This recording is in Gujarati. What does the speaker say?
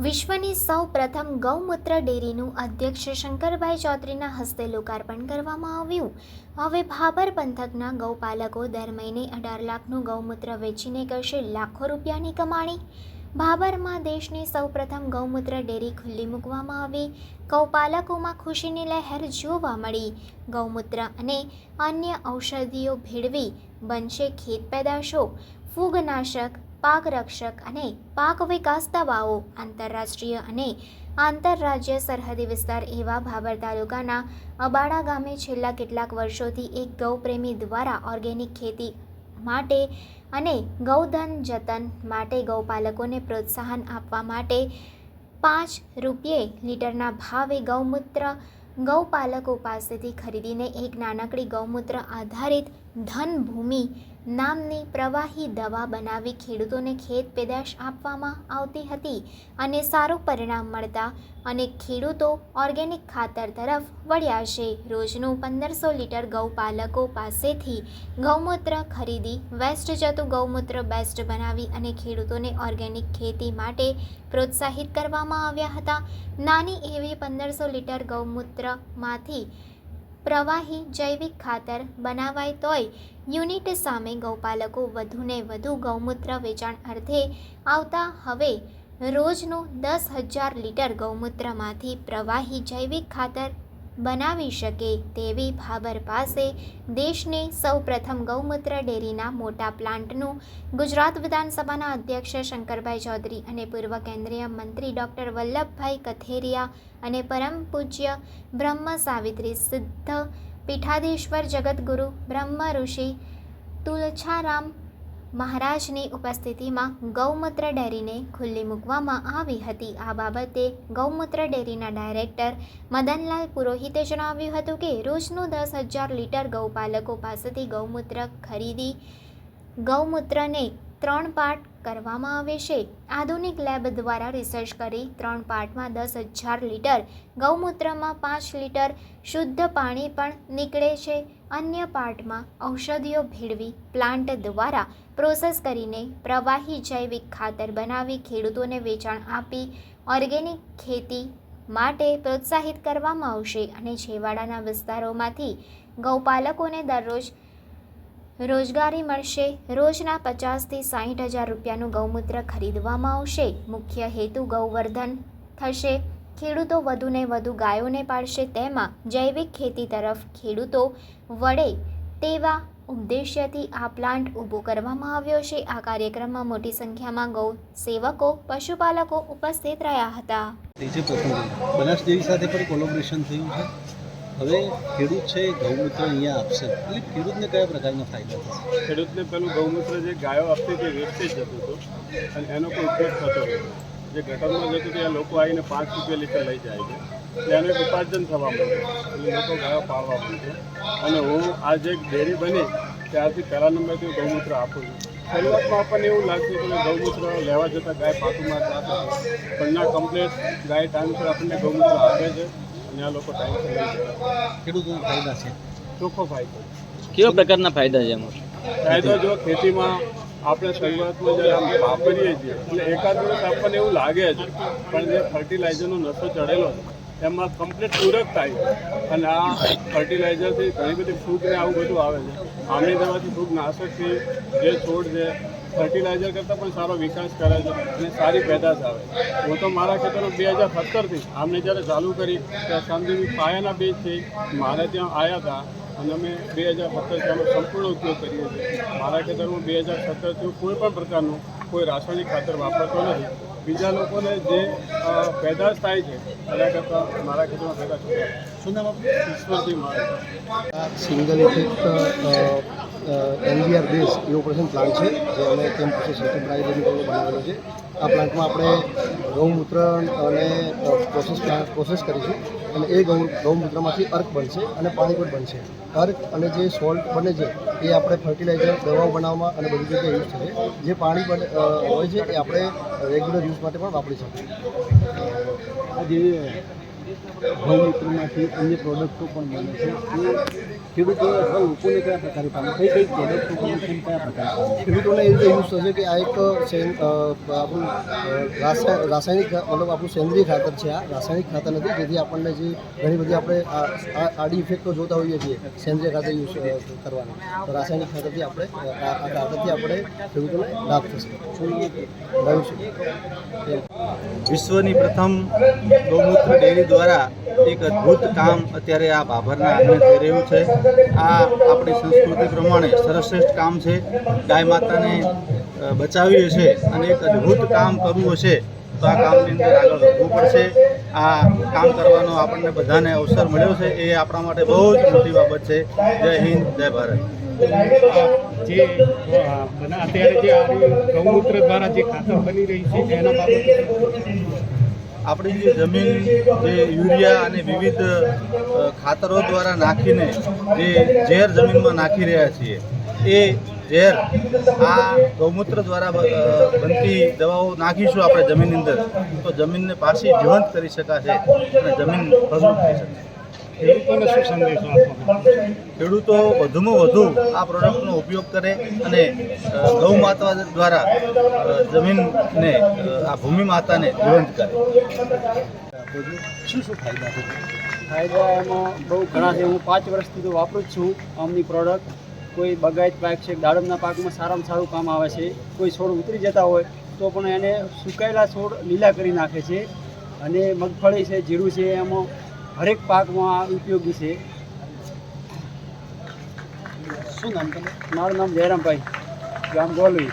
વિશ્વની સૌ પ્રથમ ગૌમૂત્ર ડેરીનું અધ્યક્ષ શંકરભાઈ ચૌધરીના હસ્તે લોકાર્પણ કરવામાં આવ્યું। હવે ભાભર પંથકના ગૌપાલકો દર મહિને 18 લાખનું ગૌમૂત્ર વેચીને કરશે લાખો રૂપિયાની કમાણી। ભાભરમાં દેશની સૌ પ્રથમ ગૌમૂત્ર ડેરી ખુલ્લી મૂકવામાં આવી। ગૌપાલકોમાં ખુશીની લહેર જોવા મળી। ગૌમૂત્ર અને અન્ય ઔષધિઓ ભેળવી બનશે ખેત પેદાશો, ફૂગનાશક, પાક રક્ષક અને પાક વિકાસ દવાઓ। આંતરરાષ્ટ્રીય અને આંતરરાજ્ય સરહદી વિસ્તાર એવા ભાભર તાલુકાના અબાડા ગામે છેલ્લા કેટલાક વર્ષોથી એક ગૌપ્રેમી દ્વારા ઓર્ગેનિક ખેતી માટે અને ગૌધન જતન માટે ગૌપાલકોને પ્રોત્સાહન આપવા માટે 5 રૂપિયે લીટરના ભાવે ગૌમૂત્ર ગૌપાલકો પાસેથી ખરીદીને એક નાનકડી ગૌમૂત્ર આધારિત ધનભૂમિ નામની પ્રવાહી દવા બનાવી ખેડૂતોને ખેત પેદાશ આપવામાં આવતી હતી અને સારું પરિણામ મળતા અનેક ખેડૂતો ઓર્ગેનિક ખાતર તરફ વળ્યા છે। રોજનું 1500 લીટર ગૌપાલકો પાસેથી ગૌમૂત્ર ખરીદી વેસ્ટ જતું ગૌમૂત્ર બેસ્ટ બનાવી અને ખેડૂતોને ઓર્ગેનિક ખેતી માટે પ્રોત્સાહિત કરવામાં આવ્યા હતા। નાની એવી 1500 લીટર ગૌમૂત્રમાંથી પ્રવાહી જૈવિક ખાતર બનાવાય તોય યુનિટ સામે ગૌપાલકો વધુને વધુ ગૌમૂત્ર વેચાણ અર્થે આવતા હવે રોજનું 10,000 લીટર ગૌમૂત્રમાંથી પ્રવાહી જૈવિક ખાતર બનાવી શકે તેવી ભાભર પાસે દેશની સૌ પ્રથમ ગૌમૂત્ર ડેરીના મોટા પ્લાન્ટનું ગુજરાત વિધાનસભાના અધ્યક્ષ શંકરભાઈ ચૌધરી અને પૂર્વ કેન્દ્રીય મંત્રી ડૉક્ટર વલ્લભભાઈ કથેરિયા અને પરમ પૂજ્ય બ્રહ્મ સાવિત્રી સિદ્ધ પીઠાધીશ્વર જગતગુરુ બ્રહ્મ ઋષિ તુલછારામ મહારાજની ઉપસ્થિતિમાં ગૌમૂત્ર ડેરીને ખુલ્લી મૂકવામાં આવી હતી। આ બાબતે ગૌમૂત્ર ડેરીના ડાયરેક્ટર મદનલાલ પુરોહિતે જણાવ્યું હતું કે રોજનું 10,000 લીટર ગૌપાલકો પાસેથી ગૌમૂત્ર ખરીદી ગૌમૂત્રને 3 પાર્ટ કરવામાં આવે છે। આધુનિક લેબ દ્વારા રિસર્ચ કરી 3 પાર્ટમાં 10,000 લીટર ગૌમૂત્રમાં 5 લીટર શુદ્ધ પાણી પણ નીકળે છે। અન્ય પાર્ટમાં ઔષધિઓ ભેળવી પ્લાન્ટ દ્વારા પ્રોસેસ કરીને પ્રવાહી જૈવિક ખાતર બનાવી ખેડૂતોને વેચાણ આપી ઓર્ગેનિક ખેતી માટે પ્રોત્સાહિત કરવામાં આવશે અને છેવાડાના વિસ્તારોમાંથી ગૌપાલકોને દરરોજ રોજગારી મળશે। રોજના 50,000 થી 60,000 રૂપિયાનું ગૌમૂત્ર ખરીદવામાં આવશે। મુખ્ય હેતુ ગૌવર્ધન થશે, ખેડૂતો વધુને વધુ ગાયોને પાળશે, તેમાં જૈવિક ખેતી તરફ ખેડૂતો વળે તેવા ઉદ્દેશ્યથી આ પ્લાન્ટ ઊભો કરવામાં આવ્યો છે। આ કાર્યક્રમમાં મોટી સંખ્યામાં ગૌ સેવકો પશુપાલકો ઉપસ્થિત રહ્યા હતા। બનાસ ડેરી સાથે પણ કોલેબોરેશન થયું છે। હવે ખેડૂત છે ગૌમૂત્ર અહીંયા આપશે એટલે ખેડૂતને કયા પ્રકારના ફાયદા થશે? ખેડૂતને પેલું ગૌમૂત્ર જે ગાયો આપતી હતી વેસ્ટેજ જતું હતું અને એનો કોઈ ઉપયોગ થતો હતો, જે ગટરમાં જતું હતું એ લોકો આવીને 5 રૂપિયા લીટર લઈ જાય છે એટલે એનું એક ઉપાર્જન થવા માંડ્યું એટલે લોકો ગાયો પાળવા માંડ્યા। અને હું આ જે ડેરી બની ત્યારથી પહેલા નંબરથી ગૌમૂત્ર આપું છું। શરૂઆતમાં આપણને એવું લાગતું કે ગૌમૂત્ર લેવા જતાં ગાય પાકુમાં જતા પણ ના કમ્પ્લેટ ગાય ટાઈમસર આપણને ગૌમૂત્ર આપે છે અને આ લોકો ટાઈમસર લઈ જાય। ખેડૂતોને ફાયદા છે, ચોખ્ખો ફાયદો। કેવા પ્રકારના ફાયદા છે એમાં? ફાયદો જો ખેતીમાં આપણે શરૂઆતમાં જ્યારે આમ વાપરીએ છીએ એટલે એકાદ વર્ષ આપણને એવું લાગે છે પણ જે ફર્ટિલાઇઝરનો નશો ચડેલો છે એમાં કમ્પ્લીટ પૂરક થાય અને આ ફર્ટિલાઇઝરથી ઘણી બધી ફૂગને આવું બધું આવે છે। આમની દવાથી ફૂગનાશકથી જે છોડ છે ફર્ટિલાઇઝર કરતાં પણ સારો વિકાસ કરે છે અને સારી પેદાશ આવે। હું તો મારા ખેતરો 2017થી આમને જ્યારે ચાલુ કરી ત્યાં સામની પાયાના બીજથી મારે ત્યાં આવ્યા હતા અને અમે 2017 આનો સંપૂર્ણ ઉપયોગ કરીએ છીએ। મારા ખેતરમાં 2017થી કોઈ પણ પ્રકારનું કોઈ રાસાયણિક ખાતર વાપરતો નથી। બીજા લોકોને જે પેદાશ થાય છે એના કરતાં મારા ખેતરમાં પેદાશ થાય। શું નામ આપણું? ઈશ્વરજી મારે સિંગલ ઇફેક્ટ NBR બેઝ એ ઓપરેશન પ્લાન્ટ છે જે અમે કેમ્પસ સર્ટિફાઈડ બનાવેલો છે। આ પ્લાન્ટમાં આપણે ગૌમૂત્ર અને પ્રોસેસ કરીશું અને એ ગૌમૂત્રમાંથી અર્ક બનશે અને પાણી પણ બનશે। અર્ક અને જે સોલ્ટ બને છે એ આપણે ફર્ટિલાઇઝર દવાઓ બનાવવામાં અને બધી જગ્યાએ યુઝ થશે। જે પાણી હોય છે એ આપણે રેગ્યુલર યુઝ માટે પણ વાપરી શકીએ। આ જે ગૌમૂત્રમાંથી અન્ય પ્રોડક્ટો પણ બને છે ખેડૂતો અથવા લોકોને કયા પ્રકારે કામ કઈ કઈ પ્રોડક્ટો કયા પ્રકારે ખેડૂતોને એ રીતે યુઝ થશે કે આ એક આપણું રાસાયણિક મતલબ આપણું સેન્દ્રિય ખાતર છે. આ રાસાયણિક ખાતર નથી, જેથી આપણને જે ઘણી બધી આપણે આડી ઇફેક્ટો જોતા હોઈએ છીએ સેન્દ્રિય ખાતર યુઝ કરવાની. તો રાસાયણિક ખાતરથી આપણે આ ખાતરથી આપણે ખેડૂતોને લાભ થશે. વિશ્વની પ્રથમ ગૌમૂત્ર ડેરી દ્વારા એક અદ્ભુત કામ અત્યારે આ ભાભરના આંગણે થઈ રહ્યું છે. આ આપણી સંસ્કૃતિ પ્રમાણે સર્વશ્રેષ્ઠ કામ છે. ગાય માતાને બચાવી હશે અને એક અદ્ભુત કામ કરવું હશે તો આ કામની અંદર આગળ વધવું પડશે. આ કામ કરવાનો આપણને બધાને અવસર મળ્યો છે, એ આપણા માટે બહુ જ મોટી બાબત છે. જય હિન્દ, જય ભારત. જે અત્યારે જે ગૌમૂત્ર દ્વારા જે ખાતર બની રહી છે એના બાબતે આપણી જે જમીન જે યુરિયા અને વિવિધ ખાતરો દ્વારા નાખીને જે ઝેર જમીનમાં નાખી રહ્યા છીએ, એ ઝેર આ ગૌમૂત્ર દ્વારા બનતી દવાઓ નાખીશું આપણે જમીનની અંદર તો જમીનને પાછી જીવંત કરી શકાશે અને જમીન ફળદ્રુપ થઈ શકશે. ખેડૂતોને શું સંદેશો આપવાનો? ખેડૂતો વધુમાં વધુ આ પ્રોડક્ટનો ઉપયોગ કરે અને ગૌ માતા દ્વારા જમીનને આ ભૂમિ માતાને જીવંત કરે. શું શું ફાયદા છે? ફાયદા એમાં બહુ ઘણા છે. હું 5 વર્ષથી તો વાપરું જ છું આમની પ્રોડક્ટ. કોઈ બગાયત પાક છે, દાડમના પાકમાં સારામાં સારું કામ આવે છે. કોઈ છોડ ઉતરી જતા હોય તો પણ એને સુકાયેલા છોડ લીલા કરી નાખે છે. અને મગફળી છે, જીરું છે, એમાં હરેક પાકમાં ઉપયોગી છે. શું નામ તમે? મારું નામ જયરામભાઈ, ગામ ગોલવી.